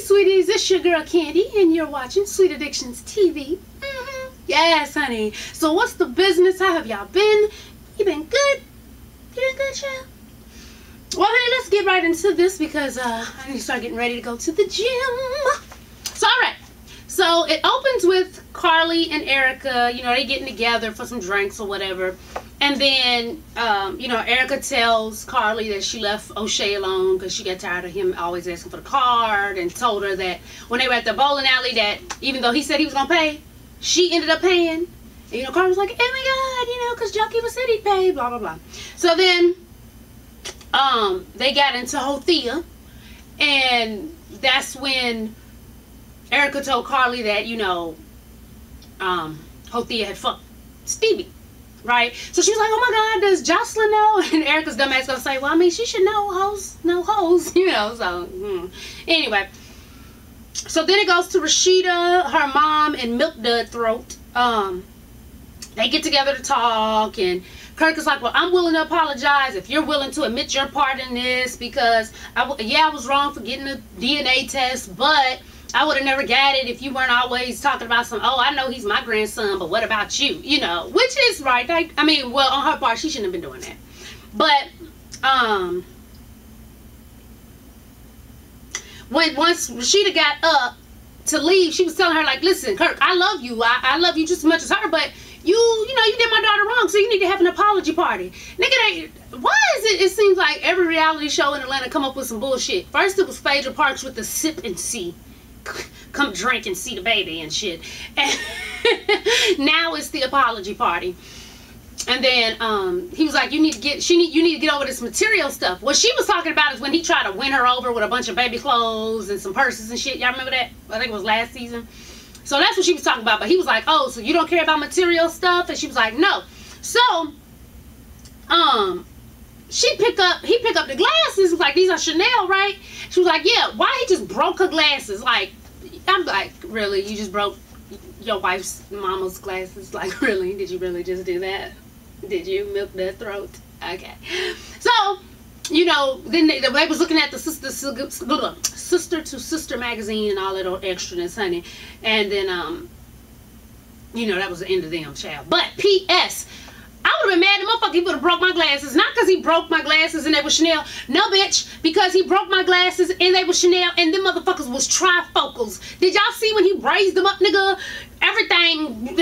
sweeties, it's your girl Candy, and you're watching Sweet Addictions TV. Yes, honey. So what's the business? How have y'all been? You been good? You been good, child? Well, honey, let's get right into this because I need to start getting ready to go to the gym. So, alright. So, it opens with Carly and Erica. You know, they getting together for some drinks or whatever. And then, you know, Erica tells Carly that she left O'Shea alone because she got tired of him always asking for the card, and told her that when they were at the bowling alley that even though he said he was going to pay, she ended up paying. And, you know, Carly was like, oh my God, you know, because Junkie was said he'd pay, blah, blah, blah. So then, they got into Hothea, and that's when Erica told Carly that, you know, Hothea had fucked Stevie, right? So she was like, oh my God, does Jocelyn know? And Erica's dumbass gonna say, well, I mean, she should know hoes, you know, so, Anyway, so then it goes to Rashida, her mom, and Milk Dud Throat. They get together to talk, and Kirk is like, well, I'm willing to apologize if you're willing to admit your part in this, because, I was wrong for getting a DNA test, but I would have never got it if you weren't always talking about some, oh, I know he's my grandson, but what about you? You know, which is right. Like, I mean, well, on her part, she shouldn't have been doing that. But, once Rashida got up to leave, she was telling her, like, listen, Kirk, I love you. I love you just as much as her, but you know, you did my daughter wrong, so you need to have an apology party. Nigga, why is it seems like every reality show in Atlanta come up with some bullshit? First it was Phaedra Parks with the sip and see. Come drink and see the baby and shit. And now it's the apology party. And then he was like, you need to get over this material stuff. What she was talking about is when he tried to win her over with a bunch of baby clothes and some purses and shit. Y'all remember that? I think it was last season. So that's what she was talking about. But he was like, oh, so you don't care about material stuff? And she was like, no. So he picked up the glasses. Was like, these are Chanel, right? She was like, yeah. Why he just broke her glasses? Like, I'm like, really? You just broke your wife's mama's glasses? Like, really? Did you really just do that? Did you milk their throat? Okay. So, you know, then they was looking at the Sister to Sister magazine and all that old extraness, honey. And then, you know, that was the end of them, child. But P.S. I would have been mad at the motherfucker. He would have broke my glasses. Not because he broke my glasses and they were Chanel. No, bitch. Because he broke my glasses and they were Chanel and them motherfuckers was trifocals. Did y'all see when he raised them up, nigga? Everything.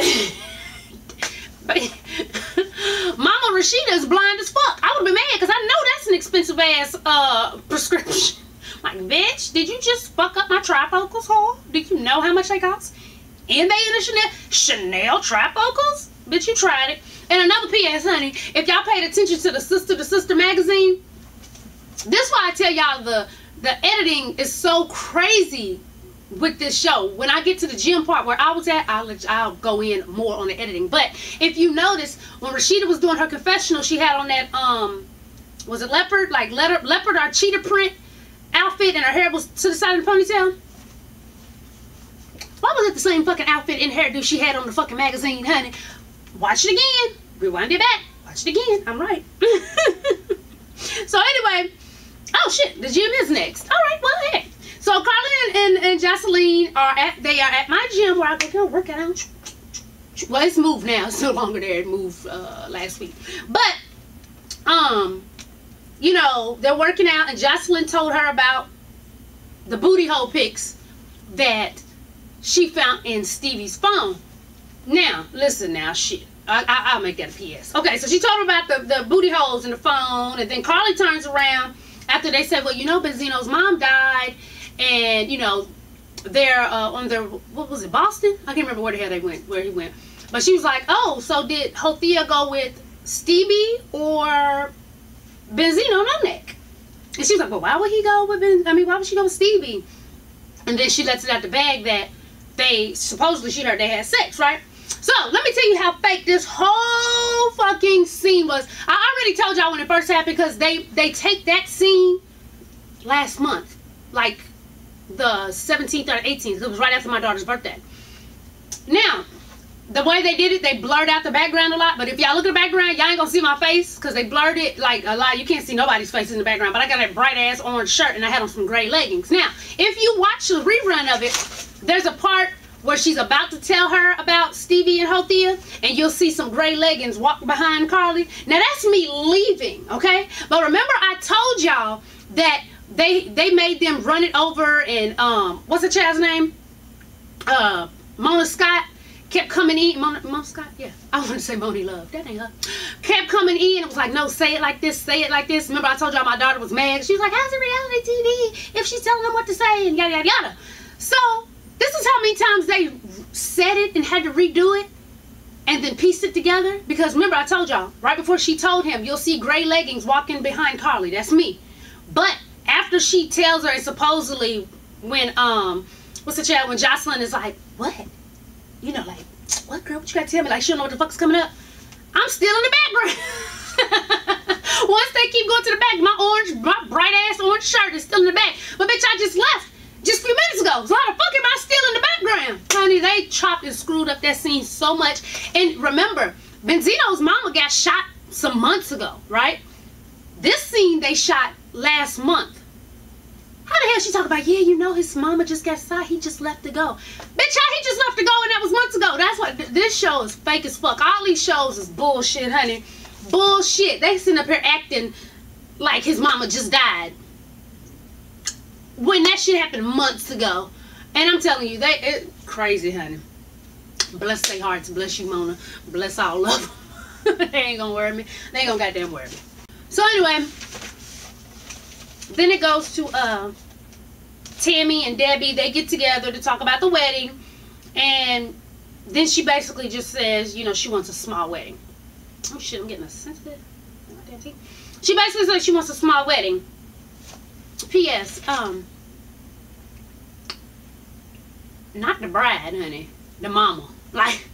Mama Rashida is blind as fuck. I would have been mad because I know that's an expensive ass prescription. Like, bitch, did you just fuck up my trifocals, whore? Did you know how much they cost? And they in a Chanel trifocals? Bitch, you tried it. And another P.S., honey, if y'all paid attention to the Sister magazine, this is why I tell y'all the editing is so crazy with this show. When I get to the gym part where I was at, I'll go in more on the editing. But if you notice, when Rashida was doing her confessional, she had on that was it leopard, like leopard or cheetah print outfit, and her hair was to the side of the ponytail. Why was it the same fucking outfit and hairdo she had on the fucking magazine, honey? Watch it again. Rewind it back. Watch it again. I'm right. So anyway, oh shit, the gym is next. All right, well, hey. So Carly and Jocelyn are at my gym where I go work out. Well, it's moved now. It's no longer there. It moved last week. But you know, they're working out, and Jocelyn told her about the booty hole pics that she found in Stevie's phone. Now, listen now, shit. I'll make that a PS. Okay, so she told her about the booty holes in the phone, and then Carly turns around after they said, well, you know, Benzino's mom died, and, you know, they're on their, what was it, Boston? I can't remember where the hell he went. But she was like, oh, so did Hothea go with Stevie or Benzino No Neck? And she was like, well, why would he go with why would she go with Stevie? And then she lets it out the bag that they, supposedly she heard they had sex, right? So, let me tell you how fake this whole fucking scene was. I already told y'all when it first happened, because they take that scene last month. Like, the 17th or 18th. It was right after my daughter's birthday. Now, the way they did it, they blurred out the background a lot. But if y'all look at the background, y'all ain't gonna see my face because they blurred it like a lot. You can't see nobody's face in the background. But I got that bright ass orange shirt and I had on some gray leggings. Now, if you watch the rerun of it, there's a part where she's about to tell her about Stevie and Hothea, and you'll see some gray leggings walk behind Carly. Now that's me leaving, okay? But remember I told y'all that they made them run it over, and what's the child's name? Mona Scott kept coming in. Mona Scott? Yeah. I want to say Moni Love. That ain't her. Kept coming in. It was like, no, say it like this. Say it like this. Remember I told y'all my daughter was mad. She was like, how's it reality TV if she's telling them what to say and yada, yada, yada. So this is how many times they said it and had to redo it and then pieced it together. Because remember I told y'all, right before she told him, you'll see gray leggings walking behind Carly. That's me. But after she tells her, and supposedly when, what's the child, when Jocelyn is like, what? You know, like, what, girl, what you gotta tell me? Like, she don't know what the fuck's coming up. I'm still in the background. Once they keep going to the back, my bright ass orange shirt is still in the back. But bitch, I just left just a few minutes ago. So how the fuck am I still in the background? Honey, they chopped and screwed up that scene so much. And remember, Benzino's mama got shot some months ago, right? This scene they shot last month. How the hell she talk about, yeah, you know, his mama just got shot, he just left to go. Bitch, how he just left to go and that was months ago? That's what, this show is fake as fuck. All these shows is bullshit, honey. Bullshit. They sitting up here acting like his mama just died, when that shit happened months ago. And I'm telling you, it crazy, honey. Bless their hearts. Bless you, Mona. Bless all of them. They ain't gonna worry me. They ain't gonna goddamn worry me. So anyway, then it goes to Tammy and Debbie. They get together to talk about the wedding. And then she basically just says, you know, she wants a small wedding. Oh shit, I'm getting a sensitive. She basically says she wants a small wedding. P.S. Not the bride, honey. The mama. Like,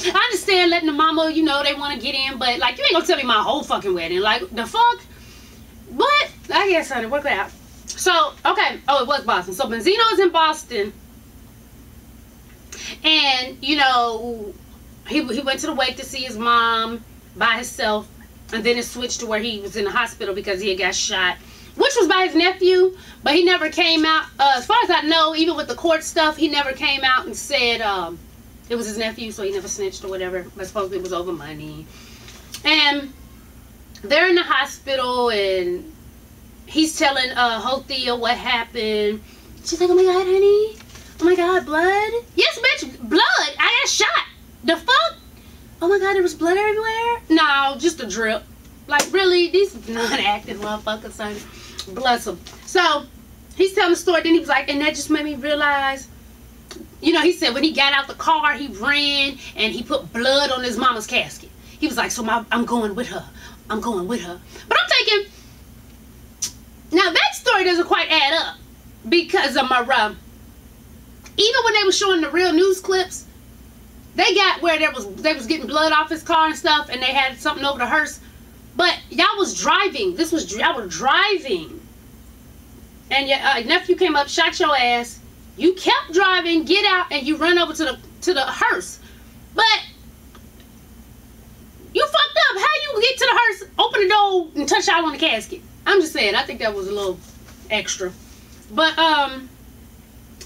I understand letting the mama, you know, they want to get in, but like, you ain't gonna tell me my whole fucking wedding. Like, the fuck? But I guess, honey, work it out. So, okay. Oh, it was Boston. So Benzino is in Boston, and you know, he went to the wake to see his mom by himself, and then it switched to where he was in the hospital because he had got shot, which was by his nephew, but he never came out. As far as I know, even with the court stuff, he never came out and said it was his nephew, so he never snitched or whatever. But supposedly it was over money. And they're in the hospital, and he's telling Hothea what happened. She's like, oh my God, honey. Oh my God, blood? Yes, bitch, blood. I got shot. The fuck? Oh my God, there was blood everywhere? No, just a drip. Like, really? These non-acting motherfuckers, honey. Bless them. So, he's telling the story. Then he was like, and that just made me realize, you know, he said when he got out the car, he ran and he put blood on his mama's casket. He was like, so I'm going with her. I'm going with her. But I'm thinking, now that story doesn't quite add up because of my even when they were showing the real news clips, they got where they was getting blood off his car and stuff, and they had something over the hearse. But y'all was driving. Y'all were driving. And your nephew came up, shot your ass. You kept driving, get out, and you run over to the hearse. But you fucked up. How you get to the hearse, open the door, and touch y'all on the casket? I'm just saying, I think that was a little extra. But,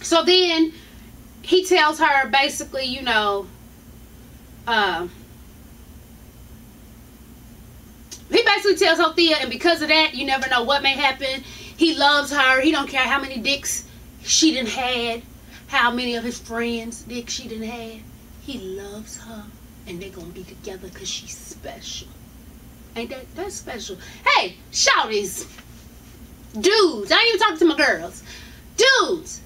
so then he tells her basically, you know, he basically tells Hothea, and because of that, you never know what may happen. He loves her. He don't care how many dicks she done had, how many of his friends' dicks she done had. He loves her, and they're gonna be together because she's special. Ain't that's special? Hey, shouties, dudes. I ain't even talking to my girls. Dudes,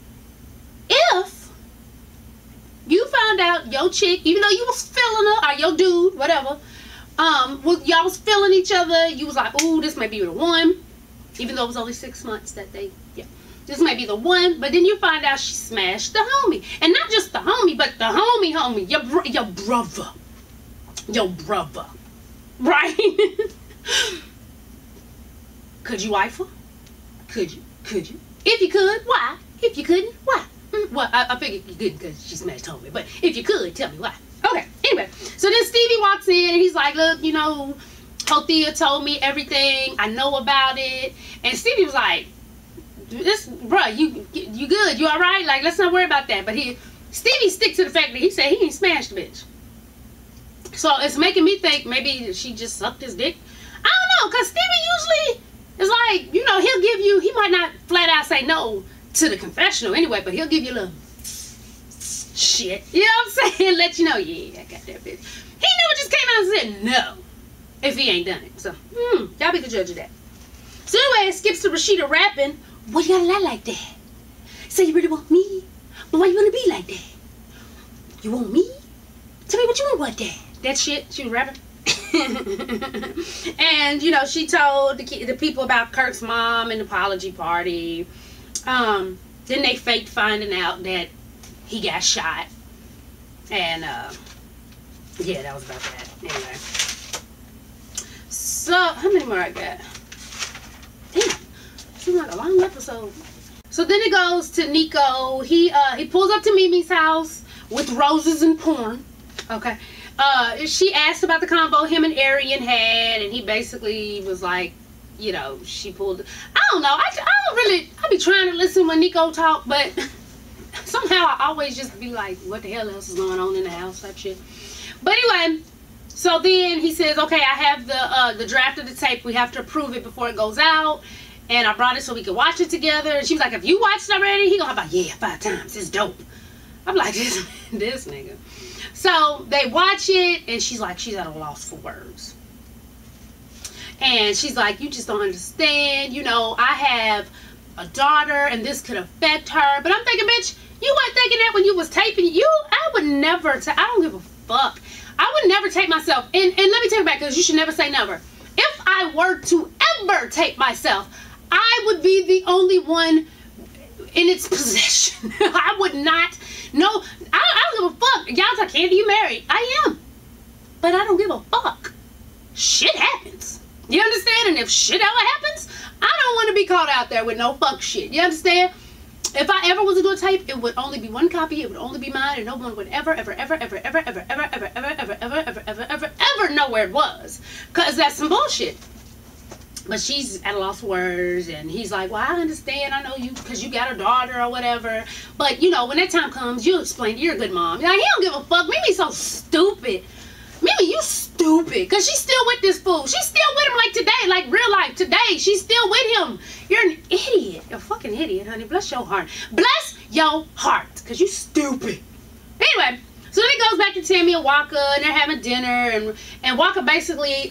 if you found out your chick, even though you was feeling her, or your dude, whatever, y'all was feeling each other, you was like, ooh, this might be the one, even though it was only 6 months that they, yeah, this might be the one, but then you find out she smashed the homie. And not just the homie, but the homie, your brother, right? Could you wife her? Could you? If you could, why? If you couldn't, why? Well, I figured you couldn't because she smashed homie, but if you could, tell me why. Okay, So then Stevie walks in and he's like, look, you know, Hothea told me everything. I know about it. And Stevie was like, this, bruh, you good? You all right? Like, let's not worry about that. But Stevie sticks to the fact that he said he ain't smashed the bitch. So it's making me think maybe she just sucked his dick. I don't know, because Stevie usually is like, you know, he'll give you, he might not flat out say no to the confessional anyway, but he'll give you a little shit. You know what I'm saying? Let you know, yeah, I got that bitch. He never just came out and said no if he ain't done it. So, y'all be the judge of that. So anyway, it skips to Rashida rapping. Why you gotta lie like that? Say you really want me? But why you wanna be like that? You want me? Tell me what you want about that. That shit, she was rapping. And, you know, she told the people about Kirk's mom and the apology party. Then they faked finding out that he got shot. And, yeah, that was about that. Anyway. So, how many more I got? Damn. Seems like a long episode. So then it goes to Nico. He pulls up to Mimi's house with roses and porn. Okay. She asked about the combo him and Arian had, and he basically was like, you know, she pulled. I don't know. I don't really. I be trying to listen when Nico talk, but somehow I always just be like, what the hell else is going on in the house type shit. But anyway, so then he says, okay, I have the draft of the tape. We have to approve it before it goes out. And I brought it so we could watch it together. And she was like, if you watched it already, he gonna have like, yeah, 5 times. It's dope. I'm like, this nigga. So they watch it, and she's like, she's at a loss for words. And she's like, you just don't understand. You know, I have a daughter, and this could affect her. But I'm thinking, bitch, you weren't thinking that when you was taping. I would never, I don't give a fuck. I would never tape myself. And let me take it back, because you should never say never. If I were to ever tape myself, I would be the only one in its possession. I would not. No, I don't give a fuck. Y'all talk, Candy, you married. I am. But I don't give a fuck. Shit happens. You understand? And if shit ever happens, I don't want to be caught out there with no fuck shit. You understand? If I ever was to do a tape, it would only be one copy. It would only be mine, and no one would ever know where it was. Because that's some bullshit. But she's at a loss for words, and he's like, well, I understand. I know you, because you got a daughter or whatever. But, you know, when that time comes, you'll explain. You're a good mom. Like, he don't give a fuck. Mimi's so stupid. Mimi, you stupid. Because she's still with this fool. She's still with him like today, like real life. Today, she's still with him. You're an idiot. You're a fucking idiot, honey. Bless your heart. Bless your heart. Because you stupid. Anyway. So then he goes back to Tammy and Waka, and they're having dinner, and Waka basically,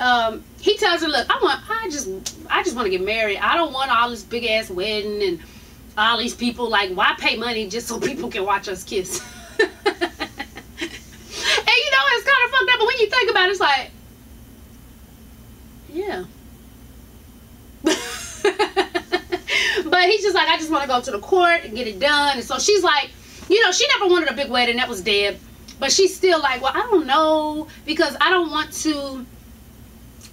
he tells her, look, I just want to get married. I don't want all this big ass wedding and all these people. Like, why pay money just so people can watch us kiss? And you know, it's kind of fucked up, but when you think about it, it's like, yeah. But he's just like, I just want to go to the court and get it done. And so she's like, you know, she never wanted a big wedding. That was dead. But she's still like, well, I don't know, because I don't want to,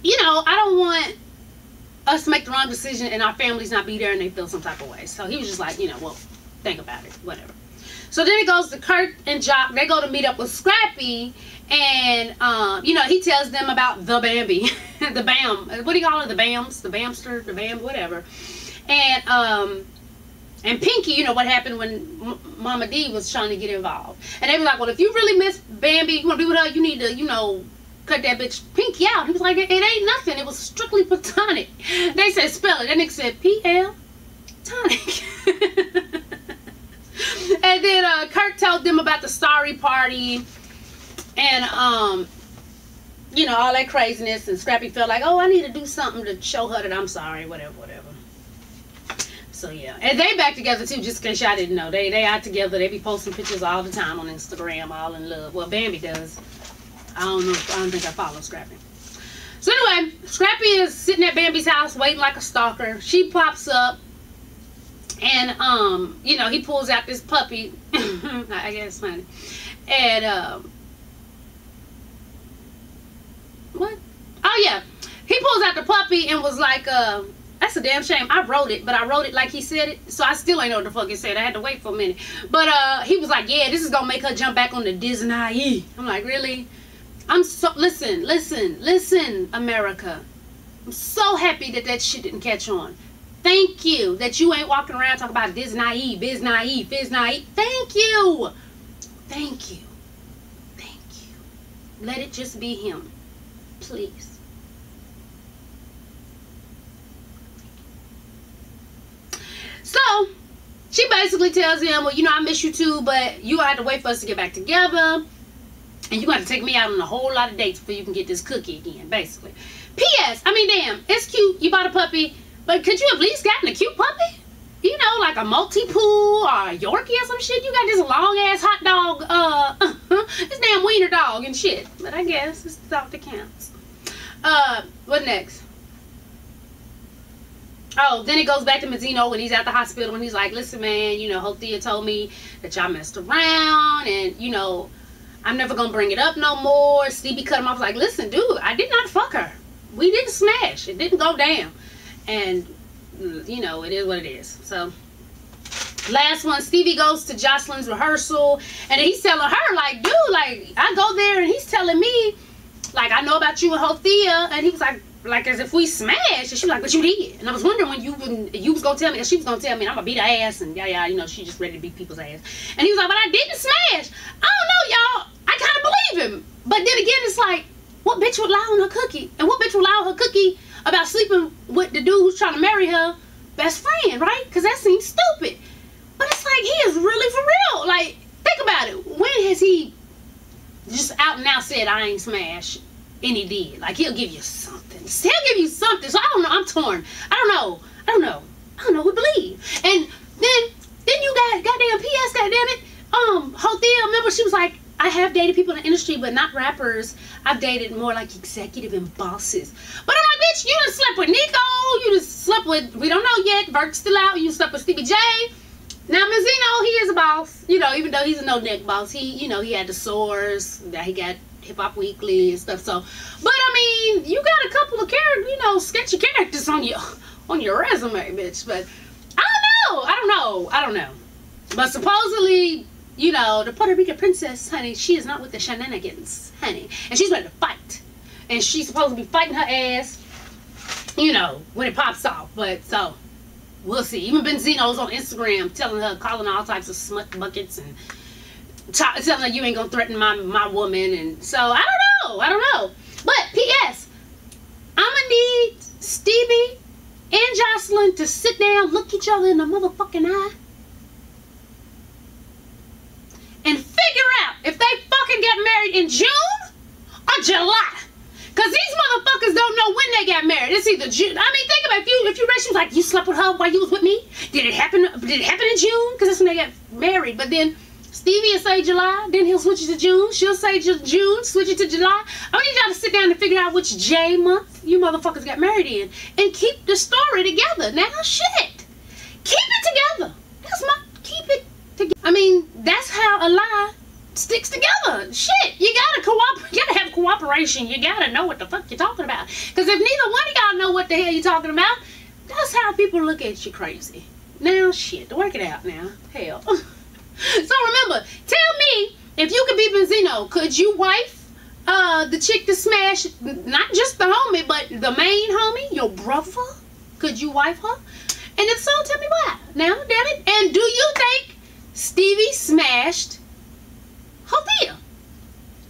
you know, I don't want us to make the wrong decision and our families not be there and they feel some type of way. So he was just like, you know, well, think about it, whatever. So then it goes to Kurt and Jock. They go to meet up with Scrappy, and, you know, he tells them about the Bambi, the Bam, what do you call it, the Bams, the Bamster, the Bam, whatever. And Pinky, you know, what happened when Mama D was trying to get involved. And they were like, well, if you really miss Bambi, you want to be with her, you need to, you know, cut that bitch Pinky out. He was like, it ain't nothing. It was strictly platonic. They said, spell it. That nigga said, P-L, tonic. And then Kurt told them about the sorry party and, you know, all that craziness. And Scrappy felt like, oh, I need to do something to show her that I'm sorry, whatever. So yeah, and they back together too, just in case y'all didn't know. They out together. They be posting pictures all the time on Instagram, all in love. Well, Bambi does. I don't know. I don't think I follow Scrappy. So anyway, Scrappy is sitting at Bambi's house waiting like a stalker. She pops up, and you know, he pulls out this puppy. I guess it's funny. And what? Oh yeah, he pulls out the puppy and was like, that's a damn shame. I wrote it, but I wrote it like he said it, so I still ain't know what the fuck it said. I had to wait for a minute. But he was like, yeah, this is gonna make her jump back on the Disney. I'm like, really? I'm so, listen, America. I'm so happy that that shit didn't catch on. Thank you that you ain't walking around talking about this naive, biz naive, biz naive. Thank you. Thank you. Thank you. Let it just be him. Please. So, she basically tells him, well, you know, I miss you too, but you have to wait for us to get back together. And you got to take me out on a whole lot of dates before you can get this cookie again, basically. P.S. I mean, damn, it's cute. You bought a puppy. But could you at least gotten a cute puppy? You know, like a Maltipoo or a Yorkie or some shit. You got this long-ass hot dog, this damn wiener dog and shit. But I guess it's the thought that counts. What next? Oh, then it goes back to Mazzino when he's at the hospital and he's like, listen, man, you know, Hothea told me that y'all messed around and, you know, I'm never going to bring it up no more. Stevie cut him off like, listen, dude, I did not fuck her. We didn't smash. It didn't go down. And, you know, it is what it is. So, last one, Stevie goes to Jocelyn's rehearsal. And he's telling her, like, dude, like, I go there and he's telling me, like, I know about you and Hothea. And he was like as if we smashed. And she was like, but you did. And I was wondering when you was going to tell me. And she was going to tell me, I'm going to beat her ass. And yeah, you know, she just ready to beat people's ass. And he was like, but I didn't smash. I don't know, y'all. I kind of believe him. But then again, it's like, what bitch would lie on her cookie? And what bitch would lie on her cookie about sleeping with the dude who's trying to marry her best friend, right? Because that seems stupid. But it's like, he is really for real. Like, think about it. When has he just out and out said, I ain't smashed? And he did. Like, he'll give you something. He'll give you something. So, I don't know. I'm torn. I don't know who to believe. And then you got, goddamn P.S., goddammit, Hothea, remember, she was like, I have dated people in the industry, but not rappers. I've dated more like executive and bosses. But I'm like, bitch, you done slept with Nico. You just slept with, we don't know yet, Vert's still out. You slept with Stevie J. Now, Mazzino, he is a boss. You know, even though he's a no-neck boss, he, you know, he had the Source. He got Hip Hop Weekly and stuff. So, but I mean, you got a couple of characters, you know, sketchy characters on your resume, bitch. But I don't know. But supposedly, you know, the Puerto Rican princess, honey, she is not with the shenanigans, honey. And she's ready to fight. And she's supposed to be fighting her ass, you know, when it pops off. But, so, we'll see. Even Benzino's on Instagram telling her, calling all types of smut buckets and telling her you ain't gonna threaten my woman. And so, I don't know. But, P.S., I'm gonna need Stevie and Jocelyn to sit down, look each other in the motherfucking eye, and figure out if they fucking get married in June or July. Because these motherfuckers don't know when they got married. It's either June. I mean, think about it. If you read, she was like, you slept with her while you was with me? Did it happen in June? Because that's when they got married. But then Stevie will say July. Then he'll switch it to June. She'll say June, switch it to July. I need y'all to sit down and figure out which J month you motherfuckers got married in. And keep the story together. Now, shit. Keep it together. Keep it together. I mean, that's how a lie sticks together. Shit, you gotta cooperate. You gotta have cooperation. You gotta know what the fuck you're talking about. Because if neither one of y'all know what the hell you're talking about, that's how people look at you crazy. Now, shit, work it out now. Hell. So remember, tell me, if you could be Benzino, could you wife the chick to smash, not just the homie, but the main homie, your brother? Could you wife her? And if so, tell me why. Now, damn it. And do you think Stevie smashed Hothea?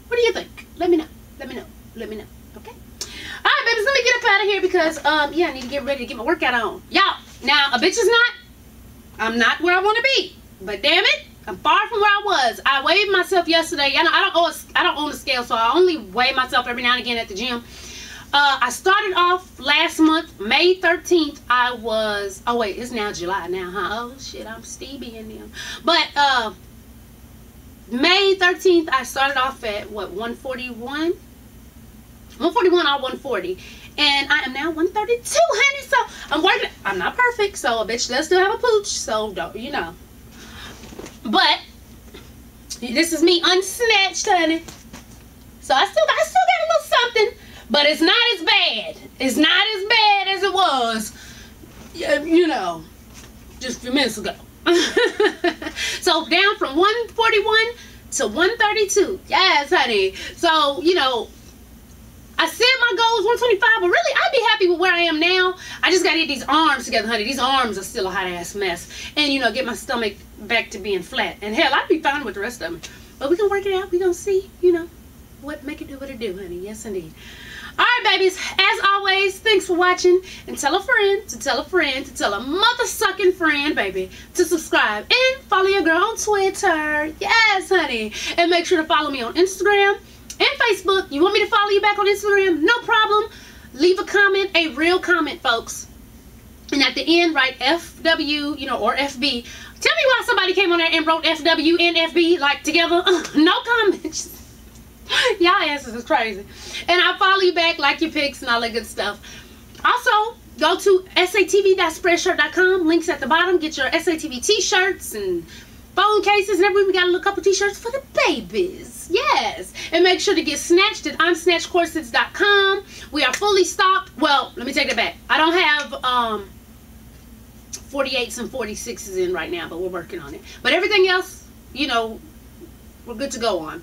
What do you think? Let me know. Okay? Alright, babies, let me get up out of here because, yeah, I need to get ready to get my workout on. Y'all, now, a bitch is I'm not where I want to be. But damn it, I'm far from where I was. I weighed myself yesterday. I don't own a scale, so I only weigh myself every now and again at the gym. I started off last month, May 13th, I was, oh wait, it's now July now, huh? Oh shit, I'm Stevie in them. But, May 13th, I started off at, what, 141? 141 or 140. And I am now 132, honey, so I'm working. I'm not perfect, so a bitch does still have a pooch, so don't, you know. But, this is me unsnatched, honey. So I still got a little something. But it's not as bad. It's not as bad as it was, you know, just a few minutes ago. So down from 141 to 132. Yes, honey. So, you know, I said my goal was 125, but really, I'd be happy with where I am now. I just got to get these arms together, honey. These arms are still a hot-ass mess. And, you know, get my stomach back to being flat. And, hell, I'd be fine with the rest of them. But we can work it out. We going to see, you know, make it do what it do, honey. Yes, indeed. All right, babies. As always, thanks for watching. And tell a friend to tell a friend to tell a mother-sucking friend, baby, to subscribe. And follow your girl on Twitter. Yes, honey. And make sure to follow me on Instagram and Facebook. You want me to follow you back on Instagram? No problem. Leave a comment, a real comment, folks. And at the end, write FW, you know, or FB. Tell me why somebody came on there and wrote FW and FB, like, together. No comments. Y'all answers is crazy. And I'll follow you back, like your pics and all that good stuff. Also, go to satv.spreadshirt.com. Links at the bottom. Get your SATV t-shirts and phone cases and everything. We got a little couple t-shirts for the babies. Yes. And make sure to get snatched at corsets.com. We are fully stocked. Well, let me take that back. I don't have 48s and 46s in right now, but we're working on it. But everything else, you know, we're good to go on.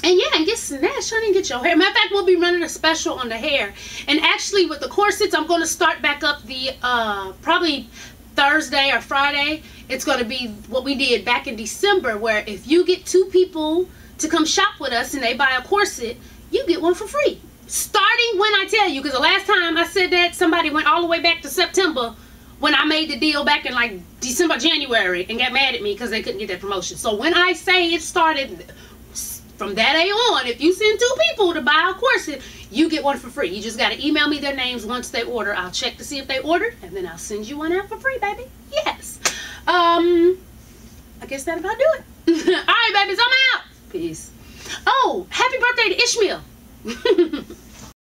And yeah, and get snatched, honey, and get your hair. Matter of fact, we'll be running a special on the hair. And actually, with the corsets, I'm going to start back up the, probably Thursday or Friday. It's going to be what we did back in December, where if you get 2 people to come shop with us and they buy a corset, you get one for free. Starting when I tell you, because the last time I said that, somebody went all the way back to September when I made the deal back in like December, January, and got mad at me because they couldn't get that promotion. So when I say it started, from that day on, if you send 2 people to buy a corset, you get one for free. You just got to email me their names once they order. I'll check to see if they ordered, and then I'll send you one out for free, baby. Yes. I guess that about do it. All right, babies, I'm out. Peace. Oh, happy birthday to Ishmael.